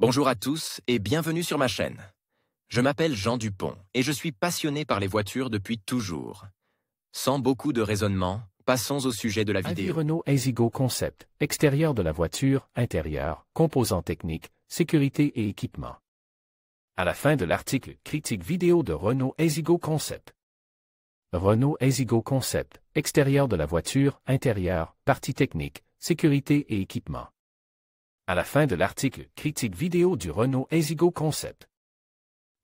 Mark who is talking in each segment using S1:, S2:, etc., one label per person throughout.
S1: Bonjour à tous et bienvenue sur ma chaîne. Je m'appelle Jean Dupont et je suis passionné par les voitures depuis toujours. Sans beaucoup de raisonnement, passons au sujet de la
S2: Avis
S1: vidéo.
S2: Renault Ezigo Concept, extérieur de la voiture, intérieur, composants techniques, sécurité et équipement. À la fin de l'article, critique vidéo de Renault Ezigo Concept. Renault Ezigo Concept, extérieur de la voiture, intérieur, parties techniques, sécurité et équipement. À la fin de l'article, critique vidéo du Renault Ezigo Concept.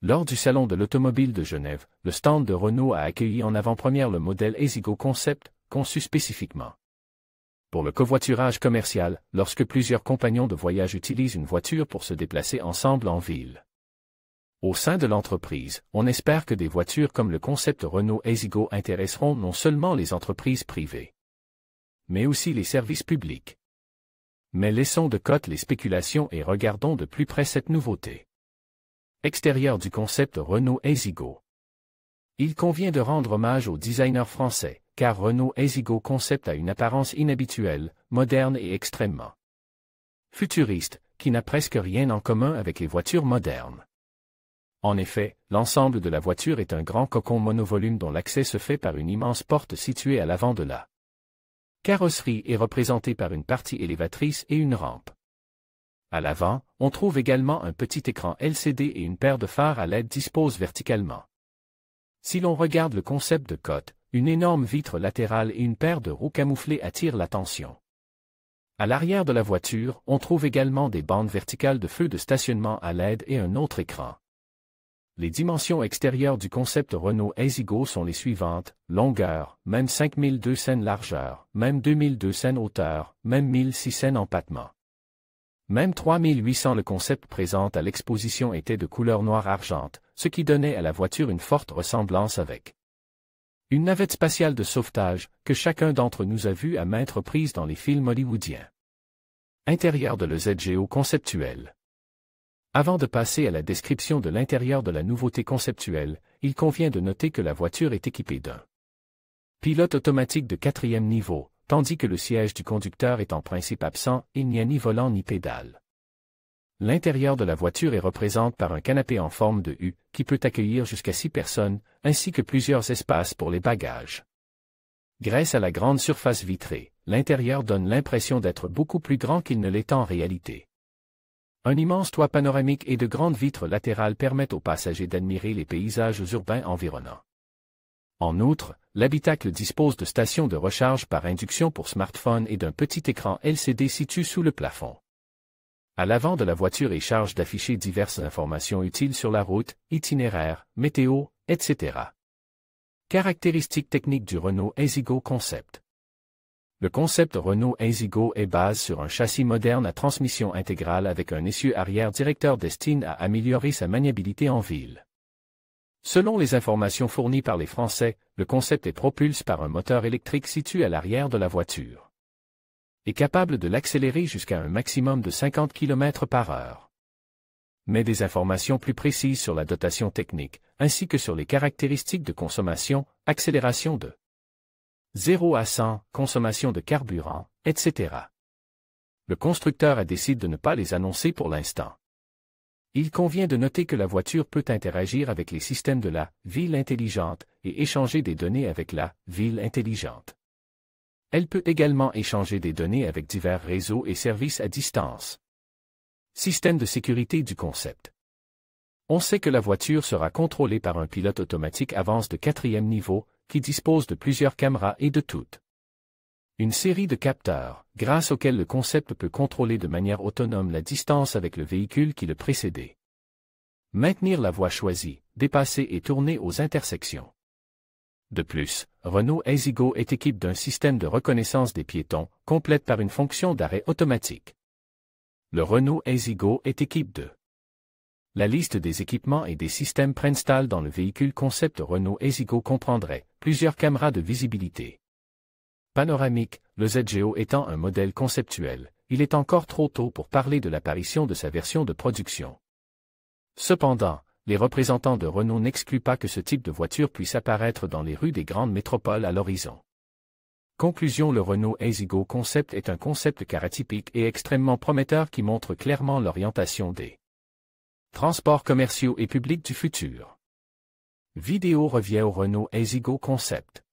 S2: Lors du Salon de l'Automobile de Genève, le stand de Renault a accueilli en avant-première le modèle Ezigo Concept, conçu spécifiquement pour le covoiturage commercial, lorsque plusieurs compagnons de voyage utilisent une voiture pour se déplacer ensemble en ville. Au sein de l'entreprise, on espère que des voitures comme le concept Renault Ezigo intéresseront non seulement les entreprises privées, mais aussi les services publics. Mais laissons de côté les spéculations et regardons de plus près cette nouveauté. Extérieur du concept Renault Ezigo. Il convient de rendre hommage au designer français, car Renault Ezigo Concept a une apparence inhabituelle, moderne et extrêmement futuriste, qui n'a presque rien en commun avec les voitures modernes. En effet, l'ensemble de la voiture est un grand cocon monovolume dont l'accès se fait par une immense porte située à l'avant de la carrosserie est représentée par une partie élévatrice et une rampe. À l'avant, on trouve également un petit écran LCD et une paire de phares à LED disposent verticalement. Si l'on regarde le concept de côte, une énorme vitre latérale et une paire de roues camouflées attirent l'attention. À l'arrière de la voiture, on trouve également des bandes verticales de feu de stationnement à LED et un autre écran. Les dimensions extérieures du concept Renault Ezigo sont les suivantes: longueur, même 5200 largeur, même 2200 hauteur, même 1600 empattement. Même 3800. Le concept présent à l'exposition était de couleur noire argente, ce qui donnait à la voiture une forte ressemblance avec une navette spatiale de sauvetage, que chacun d'entre nous a vu à maintes reprises dans les films hollywoodiens. Intérieur de l'EZGO conceptuel. Avant de passer à la description de l'intérieur de la nouveauté conceptuelle, il convient de noter que la voiture est équipée d'un pilote automatique de 4e niveau, tandis que le siège du conducteur est en principe absent, il n'y a ni volant ni pédale. L'intérieur de la voiture est représenté par un canapé en forme de U, qui peut accueillir jusqu'à 6 personnes, ainsi que plusieurs espaces pour les bagages. Grâce à la grande surface vitrée, l'intérieur donne l'impression d'être beaucoup plus grand qu'il ne l'est en réalité. Un immense toit panoramique et de grandes vitres latérales permettent aux passagers d'admirer les paysages urbains environnants. En outre, l'habitacle dispose de stations de recharge par induction pour smartphone et d'un petit écran LCD situé sous le plafond. À l'avant de la voiture est charge d'afficher diverses informations utiles sur la route, itinéraire, météo, etc. Caractéristiques techniques du Renault Ezigo Concept. Le concept Renault Ezigo est basé sur un châssis moderne à transmission intégrale avec un essieu arrière directeur destiné à améliorer sa maniabilité en ville. Selon les informations fournies par les Français, le concept est propulsé par un moteur électrique situé à l'arrière de la voiture. Est capable de l'accélérer jusqu'à un maximum de 50 km/h. Mais des informations plus précises sur la dotation technique, ainsi que sur les caractéristiques de consommation, accélération de 0 à 100, consommation de carburant, etc. Le constructeur a décidé de ne pas les annoncer pour l'instant. Il convient de noter que la voiture peut interagir avec les systèmes de la ville intelligente et échanger des données avec la ville intelligente. Elle peut également échanger des données avec divers réseaux et services à distance. Système de sécurité du concept. On sait que la voiture sera contrôlée par un pilote automatique avance de 4e niveau, qui dispose de plusieurs caméras et de toute une série de capteurs, grâce auxquels le concept peut contrôler de manière autonome la distance avec le véhicule qui le précédait. Maintenir la voie choisie, dépasser et tourner aux intersections. De plus, Renault Ezigo est équipé d'un système de reconnaissance des piétons, complète par une fonction d'arrêt automatique. Le Renault Ezigo est équipé de la liste des équipements et des systèmes préinstallés dans le véhicule concept Renault Ezigo comprendrait plusieurs caméras de visibilité panoramique, le ZGO étant un modèle conceptuel, il est encore trop tôt pour parler de l'apparition de sa version de production. Cependant, les représentants de Renault n'excluent pas que ce type de voiture puisse apparaître dans les rues des grandes métropoles à l'horizon. Conclusion: le Renault Ezigo Concept est un concept car atypique et extrêmement prometteur qui montre clairement l'orientation des Transports commerciaux et publics du futur. Vidéo revient au Renault Ezigo Concept.